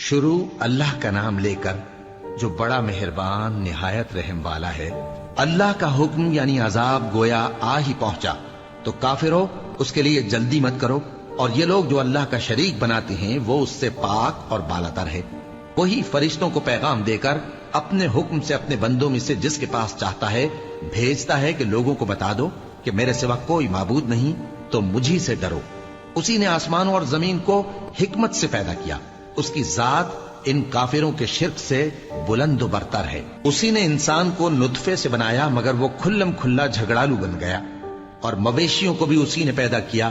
شروع اللہ کا نام لے کر جو بڑا مہربان نہایت رحم والا ہے۔ اللہ کا حکم یعنی عذاب گویا آ ہی پہنچا تو کافروں اس کے لیے جلدی مت کرو، اور یہ لوگ جو اللہ کا شریک بناتے ہیں وہ اس سے پاک اور بالاتر ہے۔ وہی فرشتوں کو پیغام دے کر اپنے حکم سے اپنے بندوں میں سے جس کے پاس چاہتا ہے بھیجتا ہے کہ لوگوں کو بتا دو کہ میرے سوا کوئی معبود نہیں، تو مجھی سے ڈرو۔ اسی نے آسمانوں اور زمین کو حکمت سے پیدا کیا، اس کی ذات ان کافروں کے شرک سے بلند و برتر ہے۔ اسی نے انسان کو نطفے سے بنایا مگر وہ کھلم کھلا جھگڑالو بن گیا، اور مویشیوں کو بھی اسی نے پیدا کیا،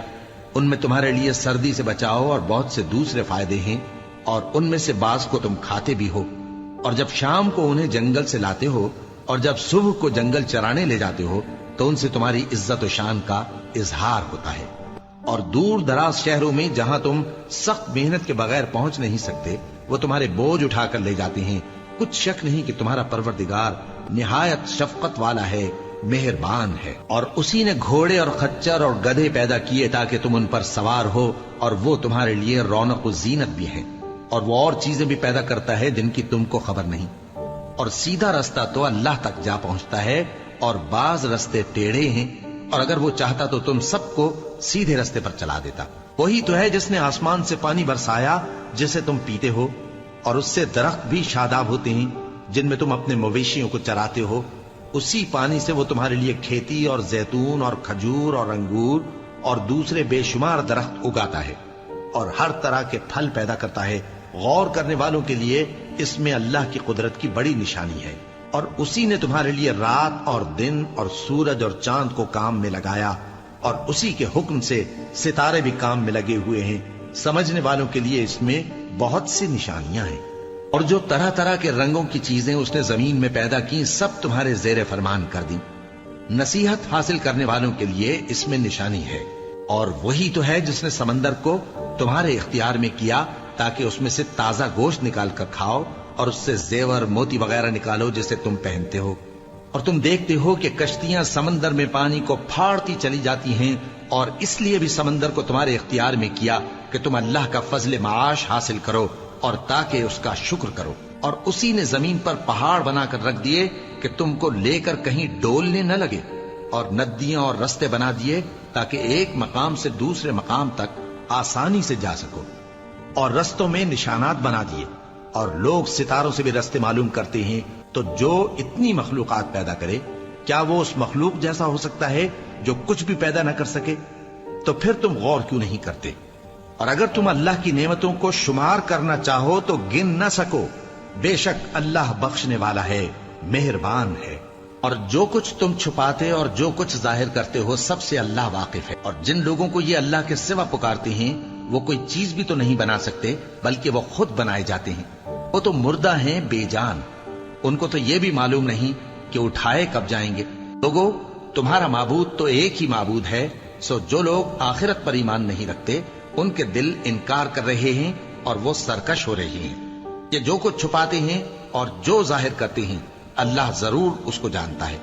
ان میں تمہارے لیے سردی سے بچاؤ اور بہت سے دوسرے فائدے ہیں، اور ان میں سے بعض کو تم کھاتے بھی ہو، اور جب شام کو انہیں جنگل سے لاتے ہو اور جب صبح کو جنگل چرانے لے جاتے ہو تو ان سے تمہاری عزت و شان کا اظہار ہوتا ہے۔ اور دور دراز شہروں میں جہاں تم سخت محنت کے بغیر پہنچ نہیں سکتے وہ تمہارے بوجھ اٹھا کر لے جاتے ہیں۔ کچھ شک نہیں کہ تمہارا پروردگار نہایت شفقت والا ہے، مہربان ہے۔ اور اسی نے گھوڑے اور خچر اور گدھے پیدا کیے تاکہ تم ان پر سوار ہو، اور وہ تمہارے لیے رونق و زینت بھی ہیں، اور وہ اور چیزیں بھی پیدا کرتا ہے جن کی تم کو خبر نہیں۔ اور سیدھا رستہ تو اللہ تک جا پہنچتا ہے، اور بعض رستے ٹیڑھے ہیں، اور اگر وہ چاہتا تو تم سب کو سیدھے رستے پر چلا دیتا۔ وہی تو ہے جس نے آسمان سے پانی برسایا جسے تم پیتے ہو، اور اس سے درخت بھی شاداب ہوتے ہیں جن میں تم اپنے مویشیوں کو چراتے ہو۔ اسی پانی سے وہ تمہارے لیے کھیتی اور زیتون اور کھجور اور انگور اور دوسرے بے شمار درخت اگاتا ہے، اور ہر طرح کے پھل پیدا کرتا ہے۔ غور کرنے والوں کے لیے اس میں اللہ کی قدرت کی بڑی نشانی ہے۔ اور اسی نے تمہارے لیے رات اور دن اور سورج اور چاند کو کام میں لگایا، اور اسی کے حکم سے ستارے بھی کام میں لگے ہوئے ہیں۔ سمجھنے والوں کے لیے اس میں بہت سی نشانیاں ہیں۔ اور جو طرح طرح کے رنگوں کی چیزیں اس نے زمین میں پیدا کی سب تمہارے زیر فرمان کر دی۔ نصیحت حاصل کرنے والوں کے لیے اس میں نشانی ہے۔ اور وہی تو ہے جس نے سمندر کو تمہارے اختیار میں کیا تاکہ اس میں سے تازہ گوشت نکال کر کھاؤ، اور اس سے زیور موتی وغیرہ نکالو جسے تم پہنتے ہو۔ اور تم دیکھتے ہو کہ کشتیاں سمندر میں پانی کو پھاڑتی چلی جاتی ہیں، اور اس لیے بھی سمندر کو تمہارے اختیار میں کیا کہ تم اللہ کا فضل معاش حاصل کرو اور تاکہ اس کا شکر کرو۔ اور اسی نے زمین پر پہاڑ بنا کر رکھ دیے کہ تم کو لے کر کہیں ڈولنے نہ لگے، اور ندیاں اور رستے بنا دیے تاکہ ایک مقام سے دوسرے مقام تک آسانی سے جا سکو، اور رستوں میں نشانات بنا دیے۔ اور لوگ ستاروں سے بھی رستے معلوم کرتے ہیں، تو جو اتنی مخلوقات پیدا کرے کیا وہ اس مخلوق جیسا ہو سکتا ہے جو کچھ بھی پیدا نہ کر سکے؟ تو پھر تم غور کیوں نہیں کرتے؟ اور اگر تم اللہ کی نعمتوں کو شمار کرنا چاہو تو گن نہ سکو۔ بے شک اللہ بخشنے والا ہے، مہربان ہے۔ اور جو کچھ تم چھپاتے اور جو کچھ ظاہر کرتے ہو سب سے اللہ واقف ہے۔ اور جن لوگوں کو یہ اللہ کے سوا پکارتے ہیں وہ کوئی چیز بھی تو نہیں بنا سکتے بلکہ وہ خود بنائے جاتے ہیں۔ وہ تو مردہ ہیں بے جان، ان کو تو یہ بھی معلوم نہیں کہ اٹھائے کب جائیں گے۔ لوگو، تمہارا معبود تو ایک ہی معبود ہے، سو جو لوگ آخرت پر ایمان نہیں رکھتے ان کے دل انکار کر رہے ہیں اور وہ سرکش ہو رہے ہیں۔ یہ جو کچھ چھپاتے ہیں اور جو ظاہر کرتے ہیں اللہ ضرور اس کو جانتا ہے،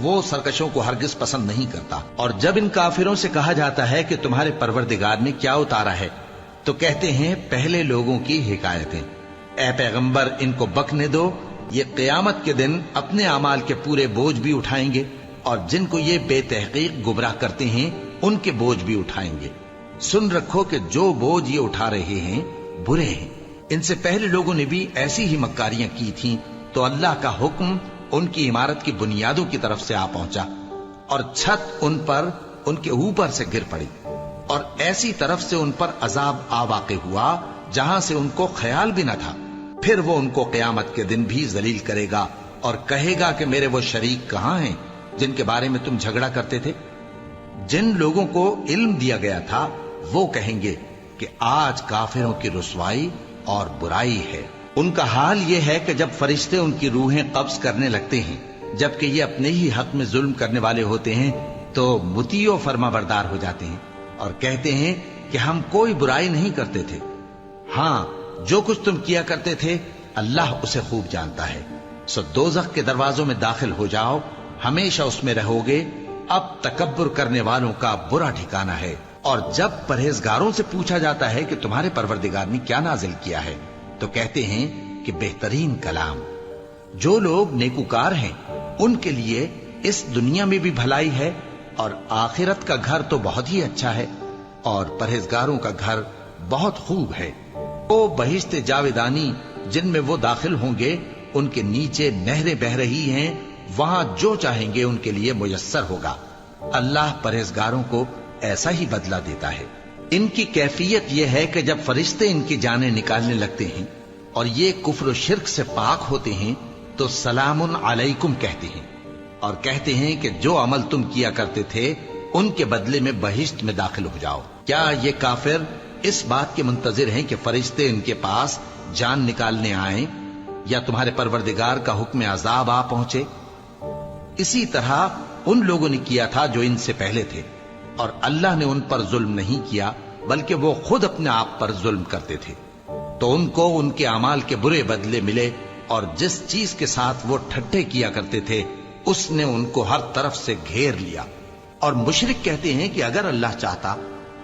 وہ سرکشوں کو ہرگز پسند نہیں کرتا۔ اور جب ان کافروں سے کہا جاتا ہے کہ تمہارے پروردگار نے کیا اتارا ہے تو کہتے ہیں پہلے لوگوں کی حکایتیں۔ اے پیغمبر، ان کو بکنے دو، یہ قیامت کے دن اپنے اعمال کے پورے بوجھ بھی اٹھائیں گے، اور جن کو یہ بے تحقیق گمراہ کرتے ہیں ان کے بوجھ بھی اٹھائیں گے۔ سن رکھو کہ جو بوجھ یہ اٹھا رہے ہیں برے ہیں۔ ان سے پہلے لوگوں نے بھی ایسی ہی مکاریاں کی تھیں، تو اللہ کا حکم ان کی عمارت کی بنیادوں کی طرف سے آ پہنچا، اور چھت ان پر ان کے اوپر سے گر پڑی، اور ایسی طرف سے ان پر عذاب آ واقع ہوا جہاں سے ان کو خیال بھی نہ تھا۔ پھر وہ ان کو قیامت کے دن بھی ذلیل کرے گا اور کہے گا کہ میرے وہ شریک کہاں ہیں جن کے بارے میں تم جھگڑا کرتے تھے؟ جن لوگوں کو علم دیا گیا تھا وہ کہیں گے کہ آج کافروں کی رسوائی اور برائی ہے۔ ان کا حال یہ ہے کہ جب فرشتے ان کی روحیں قبض کرنے لگتے ہیں جبکہ یہ اپنے ہی حق میں ظلم کرنے والے ہوتے ہیں تو مطیع و فرما بردار ہو جاتے ہیں اور کہتے ہیں کہ ہم کوئی برائی نہیں کرتے تھے۔ ہاں، جو کچھ تم کیا کرتے تھے اللہ اسے خوب جانتا ہے۔ سو دوزخ کے دروازوں میں داخل ہو جاؤ، ہمیشہ اس میں رہو گے۔ اب تکبر کرنے والوں کا برا ٹھکانہ ہے۔ اور جب پرہیزگاروں سے پوچھا جاتا ہے کہ تمہارے پروردگار نے کیا نازل کیا ہے تو کہتے ہیں کہ بہترین کلام. جو لوگ نیکوکار ہیں ان کے لیے اس دنیا میں بھی بھلائی ہے اور آخرت کا گھر تو بہت ہی اچھا ہے، اور پرہیزگاروں کا گھر بہت خوب ہے. وہ بہشت جاویدانی جن میں وہ داخل ہوں گے، ان کے نیچے نہریں بہ رہی ہیں، وہاں جو چاہیں گے ان کے لیے میسر ہوگا. اللہ پرہیزگاروں کو ایسا ہی بدلہ دیتا ہے. ان کی کیفیت یہ ہے کہ جب فرشتے ان کی جانیں نکالنے لگتے ہیں اور یہ کفر و شرک سے پاک ہوتے ہیں تو سلام علیکم کہتے ہیں، اور کہتے ہیں کہ جو عمل تم کیا کرتے تھے ان کے بدلے میں بہشت میں داخل ہو جاؤ. کیا یہ کافر اس بات کے منتظر ہیں کہ فرشتے ان کے پاس جان نکالنے آئیں یا تمہارے پروردگار کا حکم عذاب آ پہنچے؟ اسی طرح ان لوگوں نے کیا تھا جو ان سے پہلے تھے، اور اللہ نے ان پر ظلم نہیں کیا بلکہ وہ خود اپنے آپ پر ظلم کرتے تھے. تو ان کو ان کے اعمال کے برے بدلے ملے، اور جس چیز کے ساتھ وہ ٹھٹھے کیا کرتے تھے اس نے ان کو ہر طرف سے گھیر لیا. اور مشرک کہتے ہیں کہ اگر اللہ چاہتا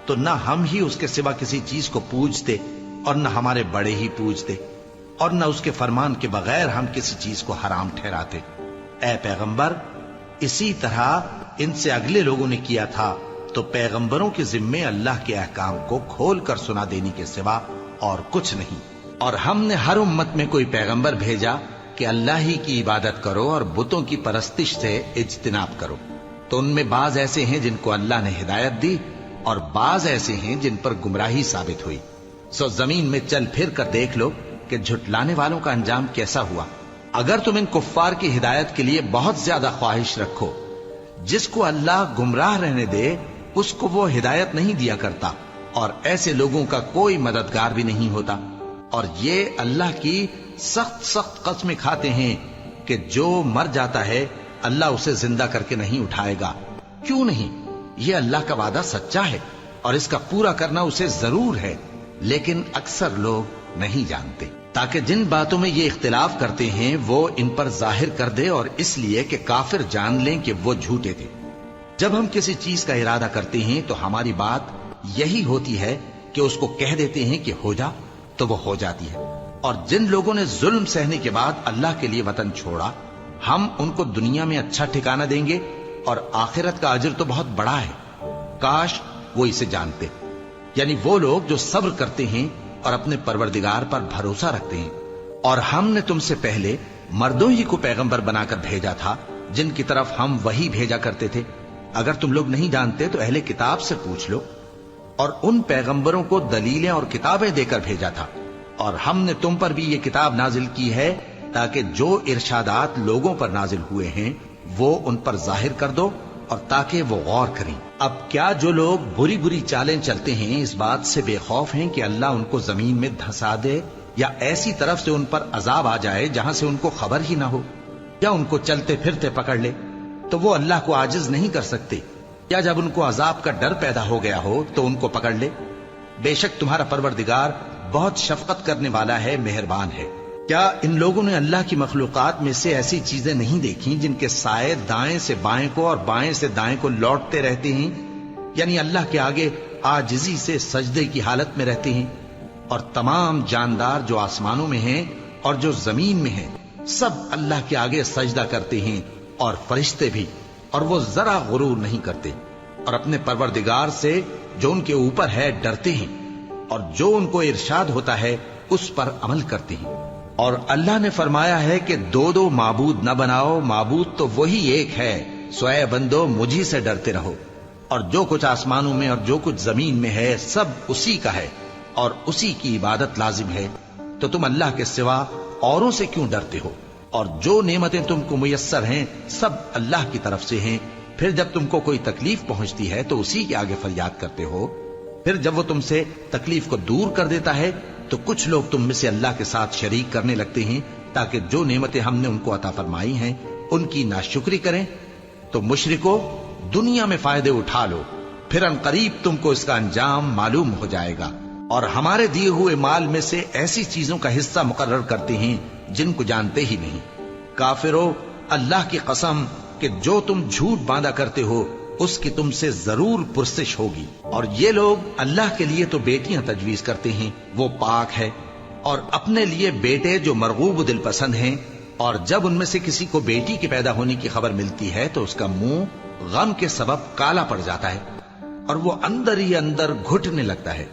تو نہ ہم ہی اس کے سوا کسی چیز کو پوجتے اور نہ ہمارے بڑے ہی پوجتے، اور نہ اس کے فرمان کے بغیر ہم کسی چیز کو حرام ٹھہراتے. اے پیغمبر، اسی طرح ان سے اگلے لوگوں نے کیا تھا، تو پیغمبروں کے ذمے اللہ کے احکام کو کھول کر سنا دینے کے سوا اور کچھ نہیں. اور ہم نے ہر امت میں کوئی پیغمبر بھیجا کہ اللہ ہی کی عبادت کرو اور بتوں کی پرستش سے اجتناب کرو. تو ان میں بعض ایسے ہیں جن کو اللہ نے ہدایت دی، اور بعض ایسے ہیں جن پر گمراہی ثابت ہوئی. سو زمین میں چل پھر کر دیکھ لو کہ جھٹلانے والوں کا انجام کیسا ہوا. اگر تم ان کفار کی ہدایت کے لیے بہت زیادہ خواہش رکھو، جس کو اللہ گمراہ رہنے دے اس کو وہ ہدایت نہیں دیا کرتا، اور ایسے لوگوں کا کوئی مددگار بھی نہیں ہوتا. اور یہ اللہ کی سخت سخت قسمیں کھاتے ہیں کہ جو مر جاتا ہے اللہ اسے زندہ کر کے نہیں اٹھائے گا. کیوں نہیں؟ یہ اللہ کا وعدہ سچا ہے اور اس کا پورا کرنا اسے ضرور ہے، لیکن اکثر لوگ نہیں جانتے. تاکہ جن باتوں میں یہ اختلاف کرتے ہیں وہ ان پر ظاہر کر دے، اور اس لیے کہ کافر جان لیں کہ وہ جھوٹے تھے. جب ہم کسی چیز کا ارادہ کرتے ہیں تو ہماری بات یہی ہوتی ہے کہ اس کو کہہ دیتے ہیں کہ ہو جا، تو وہ ہو جاتی ہے. اور جن لوگوں نے ظلم سہنے کے بعد اللہ کے لیے وطن چھوڑا، ہم ان کو دنیا میں اچھا ٹھکانہ دیں گے، اور آخرت کا اجر تو بہت بڑا ہے. کاش وہ اسے جانتے. یعنی وہ لوگ جو صبر کرتے ہیں اور اپنے پروردگار پر بھروسہ رکھتے ہیں. اور ہم نے تم سے پہلے مردوں ہی کو پیغمبر بنا کر بھیجا تھا جن کی طرف ہم وحی بھیجا کرتے تھے. اگر تم لوگ نہیں جانتے تو اہل کتاب سے پوچھ لو. اور ان پیغمبروں کو دلیلیں اور کتابیں دے کر بھیجا تھا، اور ہم نے تم پر بھی یہ کتاب نازل کی ہے تاکہ جو ارشادات لوگوں پر نازل ہوئے ہیں وہ ان پر ظاہر کر دو، اور تاکہ وہ غور کریں. اب کیا جو لوگ بری بری چالیں چلتے ہیں اس بات سے بے خوف ہیں کہ اللہ ان کو زمین میں دھسا دے، یا ایسی طرف سے ان پر عذاب آ جائے جہاں سے ان کو خبر ہی نہ ہو، یا ان کو چلتے پھرتے پکڑ لے؟ تو وہ اللہ کو عاجز نہیں کر سکتے. یا جب ان کو عذاب کا ڈر پیدا ہو گیا ہو تو ان کو پکڑ لے. بے شک تمہارا پروردگار بہت شفقت کرنے والا ہے، مہربان ہے. کیا ان لوگوں نے اللہ کی مخلوقات میں سے ایسی چیزیں نہیں دیکھی جن کے سائے دائیں سے بائیں کو اور بائیں سے دائیں کو لوٹتے رہتے ہیں؟ یعنی اللہ کے آگے عاجزی سے سجدے کی حالت میں رہتے ہیں. اور تمام جاندار جو آسمانوں میں ہیں اور جو زمین میں ہیں سب اللہ کے آگے سجدہ کرتے ہیں، اور فرشتے بھی، اور وہ ذرا غرور نہیں کرتے، اور اپنے پروردگار سے جو ان کے اوپر ہے ڈرتے ہیں، اور جو ان کو ارشاد ہوتا ہے اس پر عمل کرتے ہیں. اور اللہ نے فرمایا ہے کہ دو دو معبود نہ بناؤ، معبود تو وہی ایک ہے. سو اے بندو مجھی سے ڈرتے رہو، اور جو کچھ آسمانوں میں اور جو کچھ زمین میں ہے سب اسی کا ہے، اور اسی کی عبادت لازم ہے. تو تم اللہ کے سوا اوروں سے کیوں ڈرتے ہو؟ اور جو نعمتیں تم کو میسر ہیں سب اللہ کی طرف سے ہیں. پھر جب تم کو کوئی تکلیف پہنچتی ہے تو اسی کے آگے فریاد کرتے ہو. پھر جب وہ تم سے تکلیف کو دور کر دیتا ہے تو کچھ لوگ تم میں سے اللہ کے ساتھ شریک کرنے لگتے ہیں تاکہ جو نعمتیں ہم نے ان کو عطا فرمائی ہیں ان کی ناشکری کریں. تو مشرکو دنیا میں فائدے اٹھا لو، پھر ان قریب تم کو اس کا انجام معلوم ہو جائے گا. اور ہمارے دیے ہوئے مال میں سے ایسی چیزوں کا حصہ مقرر کرتے ہیں جن کو جانتے ہی نہیں. کافرو، اللہ کی قسم کہ جو تم جھوٹ باندھا کرتے ہو اس کی تم سے ضرور پرسش ہوگی. اور یہ لوگ اللہ کے لیے تو بیٹیاں تجویز کرتے ہیں، وہ پاک ہے. اور اپنے لیے بیٹے جو مرغوب دل پسند ہیں، اور جب ان میں سے کسی کو بیٹی کے پیدا ہونے کی خبر ملتی ہے تو اس کا منہ غم کے سبب کالا پڑ جاتا ہے اور وہ اندر ہی اندر گھٹنے لگتا ہے،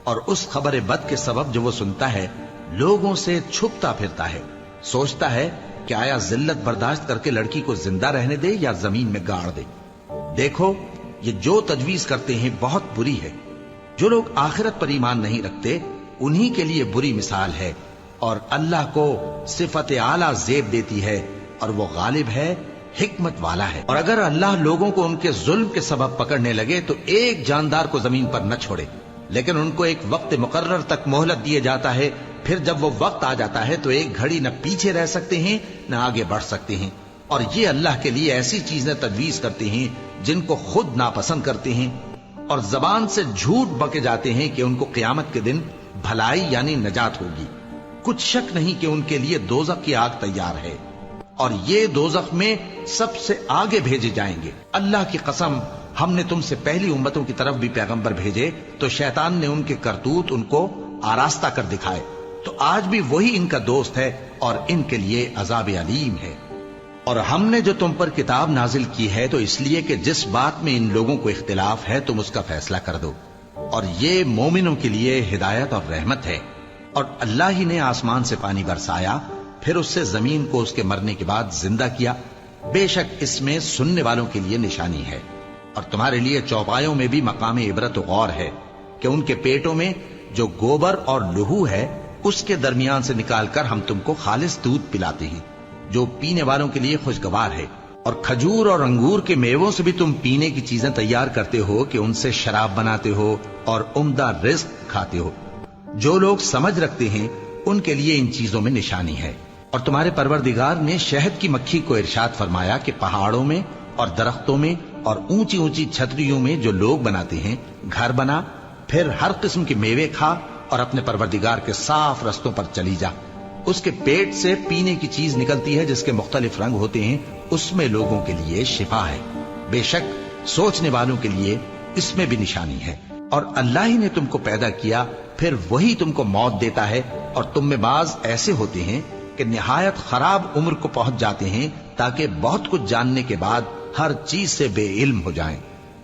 اور اس خبر بد کے سبب جو وہ سنتا ہے لوگوں سے چھپتا پھرتا ہے، سوچتا ہے کہ آیا ذلت برداشت کر کے لڑکی کو زندہ رہنے دے یا زمین میں گاڑ دے۔ دیکھو یہ جو تجویز کرتے ہیں بہت بری ہے۔ جو لوگ آخرت پر ایمان نہیں رکھتے انہی کے لیے بری مثال ہے، اور اللہ کو صفت اعلیٰ زیب دیتی ہے اور وہ غالب ہے، حکمت والا ہے۔ اور اگر اللہ لوگوں کو ان کے ظلم کے سبب پکڑنے لگے تو ایک جاندار کو زمین پر نہ چھوڑے، لیکن ان کو ایک وقت مقرر تک مہلت دیے جاتا ہے، پھر جب وہ وقت آ جاتا ہے تو ایک گھڑی نہ پیچھے رہ سکتے ہیں نہ آگے بڑھ سکتے ہیں۔ اور یہ اللہ کے لیے ایسی چیزیں تجویز کرتے ہیں جن کو خود ناپسند کرتے ہیں، اور زبان سے جھوٹ بکے جاتے ہیں کہ ان کو قیامت کے دن بھلائی یعنی نجات ہوگی۔ کچھ شک نہیں کہ ان کے لیے دوزخ کی آگ تیار ہے، اور یہ دوزخ میں سب سے آگے بھیجے جائیں گے۔ اللہ کی قسم ہم نے تم سے پہلی امتوں کی طرف بھی پیغمبر بھیجے تو شیطان نے ان کے کرتوت ان کو آراستہ کر دکھائے، تو آج بھی وہی ان کا دوست ہے اور ان کے لیے عذاب علیم ہے۔ اور ہم نے جو تم پر کتاب نازل کی ہے تو اس لیے کہ جس بات میں ان لوگوں کو اختلاف ہے تم اس کا فیصلہ کر دو، اور یہ مومنوں کے لیے ہدایت اور رحمت ہے۔ اور اللہ ہی نے آسمان سے پانی برسایا، پھر اس سے زمین کو اس کے مرنے کے بعد زندہ کیا، بے شک اس میں سننے والوں کے لیے نشانی ہے۔ اور تمہارے لیے چوپایوں میں بھی مقام عبرت و غور ہے کہ ان کے پیٹوں میں جو گوبر اور لہو ہے اس کے درمیان سے نکال کر ہم تم کو خالص دودھ پلاتے ہیں جو پینے والوں کے لیے خوشگوار ہے، اور کھجور اور انگور کے میووں سے بھی تم پینے کی چیزیں تیار کرتے ہو کہ ان سے شراب بناتے ہو اور عمدہ رزق کھاتے ہو۔ جو لوگ سمجھ رکھتے ہیں ان کے لیے ان چیزوں میں نشانی ہے۔ اور تمہارے پروردگار نے شہد کی مکھی کو ارشاد فرمایا کہ پہاڑوں میں اور درختوں میں اور اونچی اونچی چھتریوں میں جو لوگ بناتے ہیں گھر بنا، پھر ہر قسم کے میوے کھا اور اپنے پروردگار کے صاف رستوں پر چلی جا۔ اس کے پیٹ سے پینے کی چیز نکلتی ہے جس کے مختلف رنگ ہوتے ہیں، اس میں لوگوں کے لیے شفا ہے، بے شک سوچنے والوں کے لیے اس میں بھی نشانی ہے۔ اور اللہ ہی نے تم کو پیدا کیا، پھر وہی تم کو موت دیتا ہے، اور تم میں بعض ایسے ہوتے ہیں کہ نہایت خراب عمر کو پہنچ جاتے ہیں تاکہ بہت کچھ جاننے کے بعد ہر چیز سے بے علم ہو جائیں۔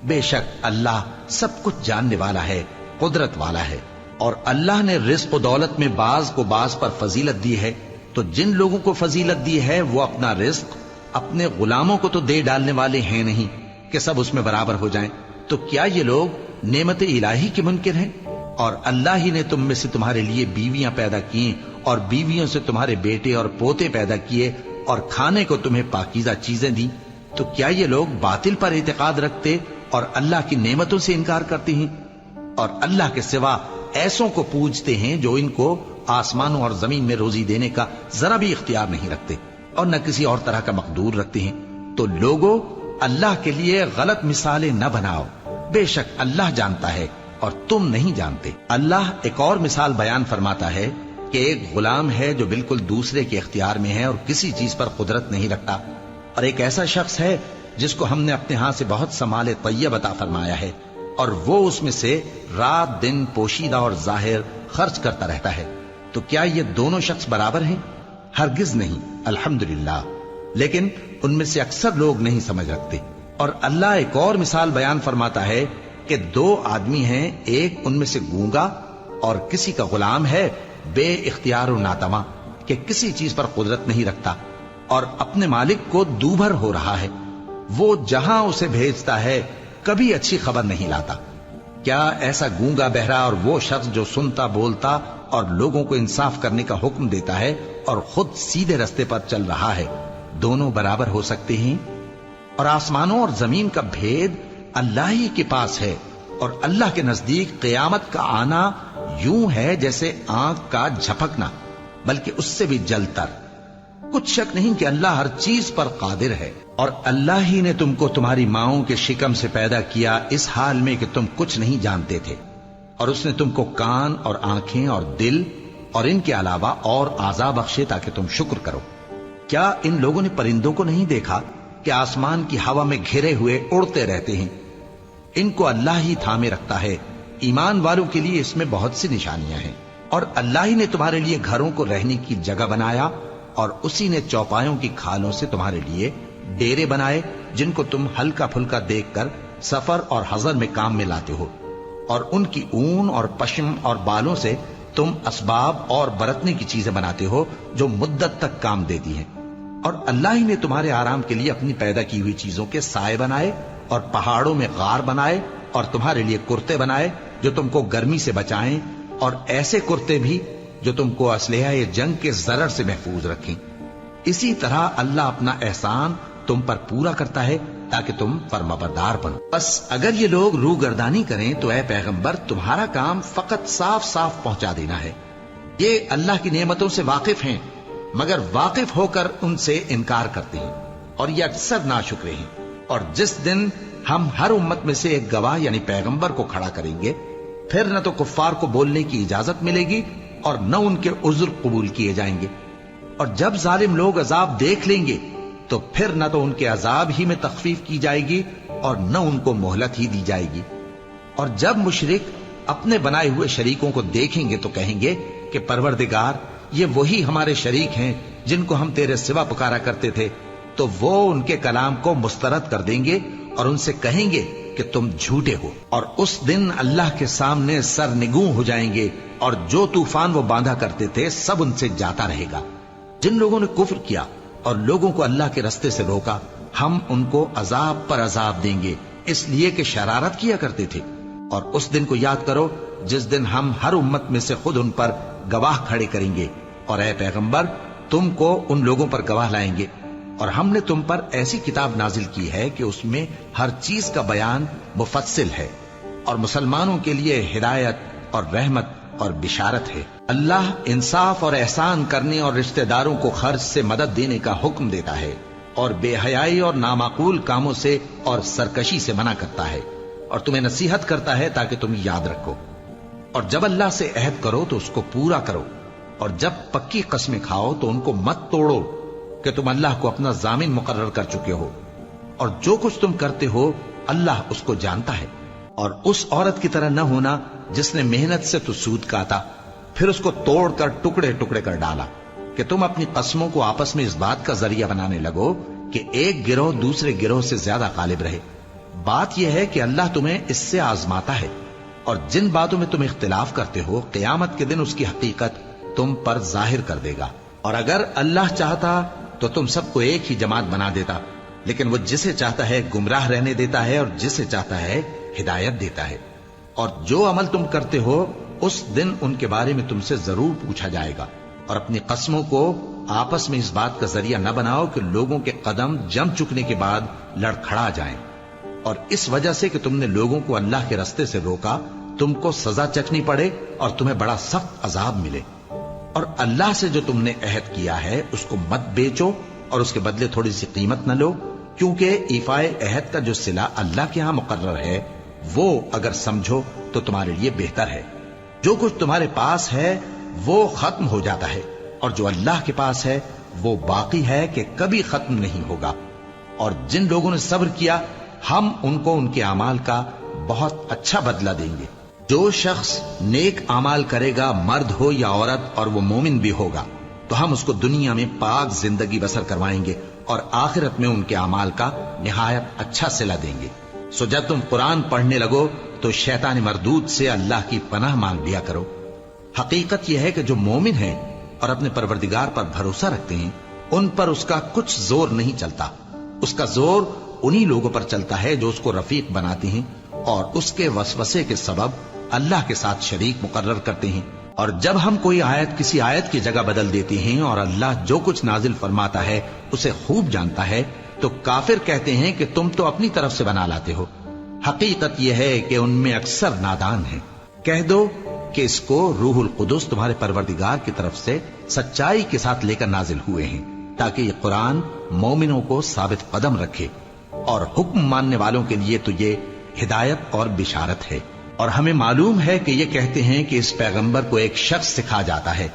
بے شک اللہ سب کچھ جاننے والا ہے، قدرت والا ہے۔ اور اللہ نے رزق و دولت میں بعض کو بعض پر فضیلت دی ہے، تو جن لوگوں کو فضیلت دی ہے وہ اپنا رزق اپنے غلاموں کو تو دے ڈالنے والے ہیں نہیں کہ سب اس میں برابر ہو جائیں، تو کیا یہ لوگ نعمت الہی کے منکر ہیں؟ اور اللہ ہی نے تم میں سے تمہارے لیے بیویاں پیدا کی اور بیویوں سے تمہارے بیٹے اور پوتے پیدا کیے اور کھانے کو تمہیں پاکیزہ چیزیں دی، تو کیا یہ لوگ باطل پر اعتقاد رکھتے اور اللہ کی نعمتوں سے انکار کرتے ہیں؟ اور اللہ کے سوا ایسوں کو پوجتے ہیں جو ان کو آسمانوں اور زمین میں روزی دینے کا ذرا بھی اختیار نہیں رکھتے اور نہ کسی اور طرح کا مقدور رکھتے ہیں۔ تو لوگوں اللہ کے لیے غلط مثالیں نہ بناؤ، بے شک اللہ جانتا ہے اور تم نہیں جانتے۔ اللہ ایک اور مثال بیان فرماتا ہے کہ ایک غلام ہے جو بالکل دوسرے کے اختیار میں ہے اور کسی چیز پر قدرت نہیں رکھتا، اور ایک ایسا شخص ہے جس کو ہم نے اپنے ہاں سے بہت سا مال طیب عطا فرمایا ہے اور وہ اس میں سے رات دن پوشیدہ اور ظاہر خرچ کرتا رہتا ہے، تو کیا یہ دونوں شخص برابر ہیں؟ ہرگز نہیں، الحمدللہ، لیکن ان میں سے اکثر لوگ نہیں سمجھ رکھتے۔ اور اللہ ایک اور مثال بیان فرماتا ہے کہ دو آدمی ہیں، ایک ان میں سے گونگا اور کسی کا غلام ہے بے اختیار و ناتواں کہ کسی چیز پر قدرت نہیں رکھتا اور اپنے مالک کو دوبھر ہو رہا ہے، وہ جہاں اسے بھیجتا ہے کبھی اچھی خبر نہیں لاتا۔ کیا ایسا گونگا بہرا اور وہ شخص جو سنتا بولتا اور لوگوں کو انصاف کرنے کا حکم دیتا ہے اور خود سیدھے رستے پر چل رہا ہے، دونوں برابر ہو سکتے ہیں؟ اور آسمانوں اور زمین کا بھید اللہ ہی کے پاس ہے، اور اللہ کے نزدیک قیامت کا آنا یوں ہے جیسے آنکھ کا جھپکنا، بلکہ اس سے بھی جلتر۔ کچھ شک نہیں کہ اللہ ہر چیز پر قادر ہے۔ اور اللہ ہی نے تم کو تمہاری ماؤں کے شکم سے پیدا کیا اس حال میں کہ تم کچھ نہیں جانتے تھے، اور اس نے تم کو کان اور آنکھیں اور دل اور ان کے علاوہ اور اعضاء بخشے تاکہ تم شکر کرو۔ کیا ان لوگوں نے پرندوں کو نہیں دیکھا کہ آسمان کی ہوا میں گھرے ہوئے اڑتے رہتے ہیں؟ ان کو اللہ ہی تھامے رکھتا ہے۔ ایمان والوں کے لیے اس میں بہت سی نشانیاں ہیں۔ اور اللہ ہی نے تمہارے لیے گھروں کو رہنے کی جگہ بنایا، اور اسی نے چوپایوں کی کھالوں سے تمہارے لیے ڈیرے بنائے جن کو تم ہلکا پھلکا دیکھ کر سفر اور حضر میں کام میں لاتے ہو، اور ان کی اون اور پشم اور بالوں سے تم اسباب اور برتنے کی چیزیں بناتے ہو جو مدت تک کام دیتی ہیں۔ اور اللہ ہی نے تمہارے آرام کے لیے اپنی پیدا کی ہوئی چیزوں کے سائے بنائے، اور پہاڑوں میں غار بنائے، اور تمہارے لیے کرتے بنائے جو تم کو گرمی سے بچائیں، اور ایسے کرتے بھی جو تم کو اسلحہ جنگ کے ضرر سے محفوظ رکھیں۔ اسی طرح اللہ اپنا احسان تم پر پورا کرتا ہے تاکہ تم فرمانبردار بنو۔ بس اگر یہ لوگ روگردانی کریں تو اے پیغمبر تمہارا کام فقط صاف صاف پہنچا دینا ہے۔ یہ اللہ کی نعمتوں سے واقف ہیں مگر واقف ہو کر ان سے انکار کرتے ہیں، اور یہ اکثر ناشکرے ہیں۔ اور جس دن ہم ہر امت میں سے ایک گواہ یعنی پیغمبر کو کھڑا کریں گے، پھر نہ تو کفار کو بولنے کی اجازت ملے گی اور نہ ان کے عذر قبول کیے جائیں گے۔ اور جب ظالم لوگ عذاب دیکھ لیں گے تو پھر نہ تو ان کے عذاب ہی میں تخفیف کی جائے گی اور نہ ان کو مہلت ہی دی جائے گی۔ اور جب مشرک اپنے بنائے ہوئے شریکوں کو دیکھیں گے تو کہیں گے کہ پروردگار، یہ وہی ہمارے شریک ہیں جن کو ہم تیرے سوا پکارا کرتے تھے۔ تو وہ ان کے کلام کو مسترد کر دیں گے اور ان سے کہیں گے کہ تم جھوٹے ہو، اور اس دن اللہ کے سامنے سرنگوں ہو جائیں گے، اور جو طوفان وہ باندھا کرتے تھے سب ان سے جاتا رہے گا۔ جن لوگوں نے کفر کیا اور لوگوں کو اللہ کے رستے سے روکا، ہم ان کو عذاب پر عذاب دیں گے اس لیے کہ شرارت کیا کرتے تھے۔ اور اس دن کو یاد کرو جس دن ہم ہر امت میں سے خود ان پر گواہ کھڑے کریں گے، اور اے پیغمبر تم کو ان لوگوں پر گواہ لائیں گے۔ اور ہم نے تم پر ایسی کتاب نازل کی ہے کہ اس میں ہر چیز کا بیان مفصل ہے، اور مسلمانوں کے لیے ہدایت اور رحمت اور بشارت ہے۔ اللہ انصاف اور احسان کرنے اور رشتہ داروں کو خرچ سے مدد دینے کا حکم دیتا ہے، اور بے حیائی اور نامعقول کاموں سے اور سرکشی سے منع کرتا ہے، اور تمہیں نصیحت کرتا ہے تاکہ تم یاد رکھو۔ اور جب اللہ سے عہد کرو تو اس کو پورا کرو، اور جب پکی قسمیں کھاؤ تو ان کو مت توڑو کہ تم اللہ کو اپنا ضامن مقرر کر چکے ہو، اور جو کچھ تم کرتے ہو اللہ اس کو جانتا ہے۔ اور اس عورت کی طرح نہ ہونا جس نے محنت سے تو سود کاتا پھر اس کو توڑ کر ٹکڑے ٹکڑے کر ڈالا، کہ تم اپنی قسموں کو آپس میں اس بات کا ذریعہ بنانے لگو کہ ایک گروہ دوسرے گروہ سے زیادہ غالب رہے۔ بات یہ ہے کہ اللہ تمہیں اس سے آزماتا ہے، اور جن باتوں میں تم اختلاف کرتے ہو قیامت کے دن اس کی حقیقت تم پر ظاہر کر دے گا۔ اور اگر اللہ چاہتا تو تم سب کو ایک ہی جماعت بنا دیتا، لیکن وہ جسے چاہتا ہے گمراہ رہنے دیتا ہے اور جسے چاہتا ہے ہدایت دیتا ہے۔ اور جو عمل تم کرتے ہو اس دن ان کے بارے میں تم سے ضرور پوچھا جائے گا۔ اور اپنی قسموں کو آپس میں اس بات کا ذریعہ نہ بناؤ کہ لوگوں کے قدم جم چکنے کے بعد لڑکھڑا جائیں، اور اس وجہ سے کہ تم نے لوگوں کو اللہ کے رستے سے روکا تم کو سزا چکھنی پڑے اور تمہیں بڑا سخت عذاب ملے۔ اور اللہ سے جو تم نے عہد کیا ہے اس کو مت بیچو اور اس کے بدلے تھوڑی سی قیمت نہ لو، کیونکہ ایفائے عہد کا جو صلہ اللہ کے ہاں مقرر ہے وہ اگر سمجھو تو تمہارے لیے بہتر ہے۔ جو کچھ تمہارے پاس ہے وہ ختم ہو جاتا ہے، اور جو اللہ کے پاس ہے وہ باقی ہے کہ کبھی ختم نہیں ہوگا۔ اور جن لوگوں نے صبر کیا ہم ان کو ان کے اعمال کا بہت اچھا بدلہ دیں گے۔ جو شخص نیک اعمال کرے گا مرد ہو یا عورت اور وہ مومن بھی ہوگا تو ہم اس کو دنیا میں پاک زندگی بسر کروائیں گے اور آخرت میں ان کے اعمال کا نہایت اچھا صلہ دیں گے۔ سو جب تم قرآن پڑھنے لگو تو شیطان مردود سے اللہ کی پناہ مانگ لیا کرو۔ حقیقت یہ ہے کہ جو مومن ہیں اور اپنے پروردگار پر بھروسہ رکھتے ہیں ان پر اس کا کچھ زور نہیں چلتا۔ اس کا زور انہی لوگوں پر چلتا ہے جو اس کو رفیق بناتے ہیں اور اس کے وسوسے کے سبب اللہ کے ساتھ شریک مقرر کرتے ہیں۔ اور جب ہم کوئی آیت کسی آیت کی جگہ بدل دیتے ہیں اور اللہ جو کچھ نازل فرماتا ہے اسے خوب جانتا ہے تو کافر کہتے ہیں کہ تم تو اپنی طرف سے بنا لاتے ہو۔ حقیقت یہ ہے کہ ان میں اکثر نادان ہیں۔ کہہ دو کہ اس کو روح القدس تمہارے پروردگار کی طرف سے سچائی کے ساتھ لے کر نازل ہوئے ہیں تاکہ یہ قرآن مومنوں کو ثابت قدم رکھے، اور حکم ماننے والوں کے لیے تو یہ ہدایت اور بشارت ہے۔ اور ہمیں معلوم ہے کہ یہ کہتے ہیں کہ اس پیغمبر کو ایک شخص سکھا جاتا ہے،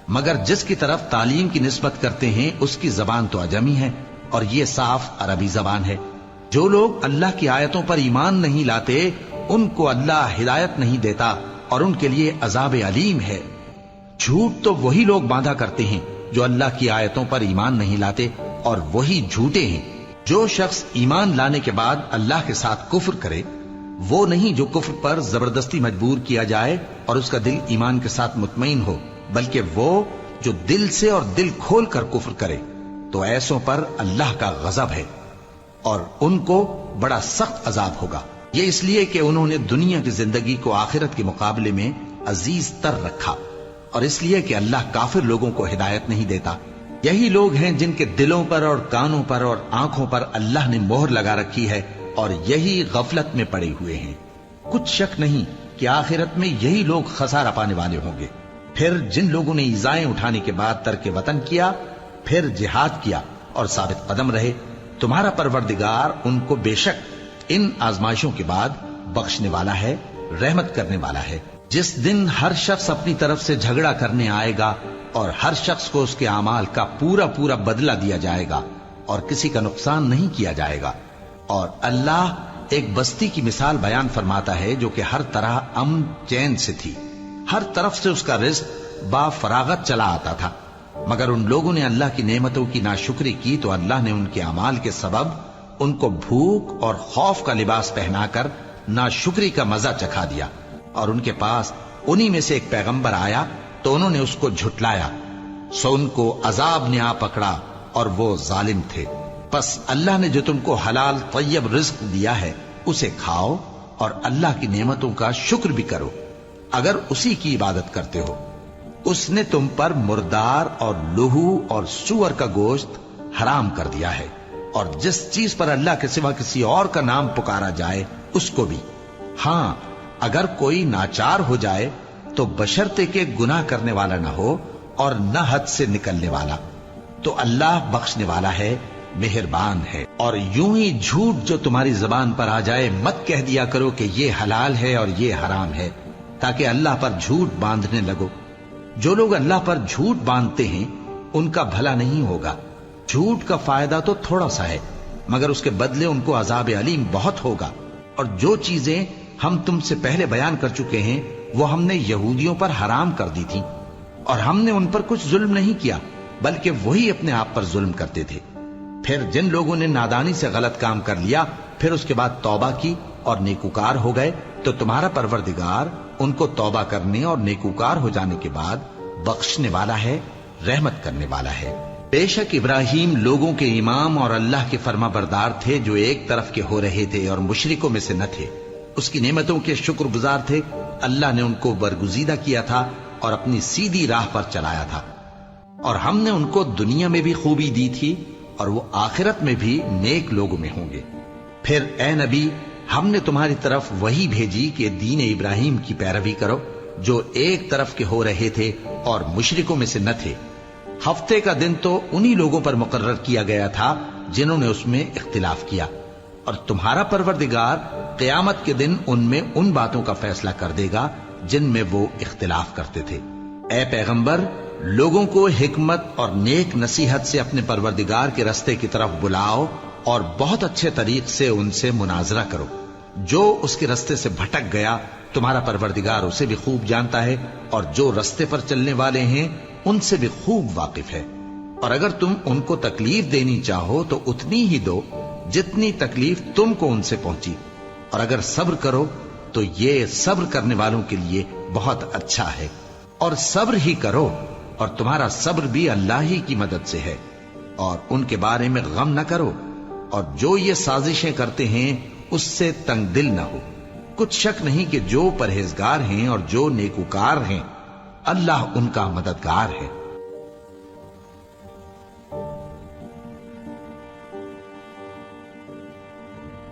مگر جس کی طرف تعلیم کی نسبت کرتے ہیں اس کی زبان تو عجمی ہے اور یہ صاف عربی زبان ہے۔ جو لوگ اللہ کی آیتوں پر ایمان نہیں لاتے ان کو اللہ ہدایت نہیں دیتا اور ان کے لیے عذاب علیم ہے۔ جھوٹ تو وہی لوگ باندھا کرتے ہیں جو اللہ کی آیتوں پر ایمان نہیں لاتے، اور وہی جھوٹے ہیں۔ جو شخص ایمان لانے کے بعد اللہ کے ساتھ کفر کرے، وہ نہیں جو کفر پر زبردستی مجبور کیا جائے اور اس کا دل ایمان کے ساتھ مطمئن ہو، بلکہ وہ جو دل سے اور دل کھول کر کفر کرے، تو ایسوں پر اللہ کا غضب ہے اور ان کو بڑا سخت عذاب ہوگا۔ یہ اس لیے کہ انہوں نے دنیا کی زندگی کو آخرت کے مقابلے میں عزیز تر رکھا، اور اس لیے کہ اللہ کافر لوگوں کو ہدایت نہیں دیتا۔ یہی لوگ ہیں جن کے دلوں پر اور کانوں پر اور آنکھوں پر اللہ نے مہر لگا رکھی ہے، اور یہی غفلت میں پڑے ہوئے ہیں۔ کچھ شک نہیں کہ آخرت میں یہی لوگ خسارہ پانے والے ہوں گے۔ پھر جن لوگوں نے ایذائیں اٹھانے کے بعد ترک وطن کیا، پھر جہاد کیا اور ثابت قدم رہے، تمہارا پروردگار ان کو بے شک ان آزمائشوں کے بعد بخشنے والا ہے، رحمت کرنے والا ہے۔ جس دن ہر شخص اپنی طرف سے جھگڑا کرنے آئے گا اور ہر شخص کو اس کے اعمال کا پورا پورا بدلہ دیا جائے گا اور کسی کا نقصان نہیں کیا جائے گا۔ اور اللہ ایک بستی کی مثال بیان فرماتا ہے جو کہ ہر طرح امن چین سے تھی، ہر طرف سے اس کا رزق با فراغت چلا آتا تھا، مگر ان لوگوں نے اللہ کی نعمتوں کی ناشکری کی تو اللہ نے ان کے اعمال کے سبب ان کو بھوک اور خوف کا لباس پہنا کر ناشکری کا مزہ چکھا دیا۔ اور ان کے پاس انہی میں سے ایک پیغمبر آیا تو انہوں نے اس کو جھٹلایا، سو ان کو عذاب نے آ پکڑا اور وہ ظالم تھے۔ پس اللہ نے جو تم کو حلال طیب رزق دیا ہے اسے کھاؤ اور اللہ کی نعمتوں کا شکر بھی کرو اگر اسی کی عبادت کرتے ہو۔ اس نے تم پر مردار اور لہو اور سور کا گوشت حرام کر دیا ہے، اور جس چیز پر اللہ کے سوا کسی اور کا نام پکارا جائے اس کو بھی۔ ہاں، اگر کوئی ناچار ہو جائے تو بشرطے کہ گناہ کرنے والا نہ ہو اور نہ حد سے نکلنے والا، تو اللہ بخشنے والا ہے، مہربان ہے۔ اور یوں ہی جھوٹ جو تمہاری زبان پر آ جائے مت کہہ دیا کرو کہ یہ حلال ہے اور یہ حرام ہے، تاکہ اللہ پر جھوٹ باندھنے لگو۔ جو لوگ اللہ پر جھوٹ باندھتے ہیں ان کا بھلا نہیں ہوگا۔ جھوٹ کا فائدہ تو تھوڑا سا ہے، مگر اس کے بدلے ان کو عذاب علیم بہت ہوگا۔ اور جو چیزیں ہم تم سے پہلے بیان کر چکے ہیں وہ ہم نے یہودیوں پر حرام کر دی تھی، اور ہم نے ان پر کچھ ظلم نہیں کیا بلکہ وہی اپنے آپ پر ظلم کرتے تھے۔ پھر جن لوگوں نے نادانی سے غلط کام کر لیا پھر اس کے بعد توبہ کی اور نیکوکار ہو گئے تو تمہارا پروردگار ان کو توبہ کرنے اور نیکوکار ہو جانے کے بعد بخشنے والا ہے، رحمت کرنے والا ہے۔ بے شک ابراہیم لوگوں کے امام اور اللہ کے فرما بردار تھے جو ایک طرف کے ہو رہے تھے اور مشرکوں میں سے نہ تھے۔ اس کی نعمتوں کے شکر گزار تھے۔ اللہ نے ان کو برگزیدہ کیا تھا اور اپنی سیدھی راہ پر چلایا تھا، اور ہم نے ان کو دنیا میں بھی خوبی دی تھی اور وہ آخرت میں بھی نیک لوگوں میں ہوں گے۔ پھر اے نبی، ہم نے تمہاری طرف وہی بھیجی کہ دین ابراہیم کی پیروی کرو جو ایک طرف کے ہو رہے تھے اور مشرکوں میں سے نہ تھے۔ ہفتے کا دن تو انہی لوگوں پر مقرر کیا گیا تھا جنہوں نے اس میں اختلاف کیا، اور تمہارا پروردگار قیامت کے دن ان میں ان باتوں کا فیصلہ کر دے گا جن میں وہ اختلاف کرتے تھے۔ اے پیغمبر، لوگوں کو حکمت اور نیک نصیحت سے اپنے پروردگار کے رستے کی طرف بلاؤ اور بہت اچھے طریق سے ان سے مناظرہ کرو۔ جو اس کے رستے سے بھٹک گیا تمہارا پروردگار اسے بھی خوب جانتا ہے، اور جو رستے پر چلنے والے ہیں ان سے بھی خوب واقف ہے۔ اور اگر تم ان کو تکلیف دینی چاہو تو اتنی ہی دو جتنی تکلیف تم کو ان سے پہنچی، اور اگر صبر کرو تو یہ صبر کرنے والوں کے لیے بہت اچھا ہے۔ اور صبر ہی کرو، اور تمہارا صبر بھی اللہ ہی کی مدد سے ہے، اور ان کے بارے میں غم نہ کرو، اور جو یہ سازشیں کرتے ہیں اس سے تنگ دل نہ ہو۔ کچھ شک نہیں کہ جو پرہیزگار ہیں اور جو نیکوکار ہیں اللہ ان کا مددگار ہے۔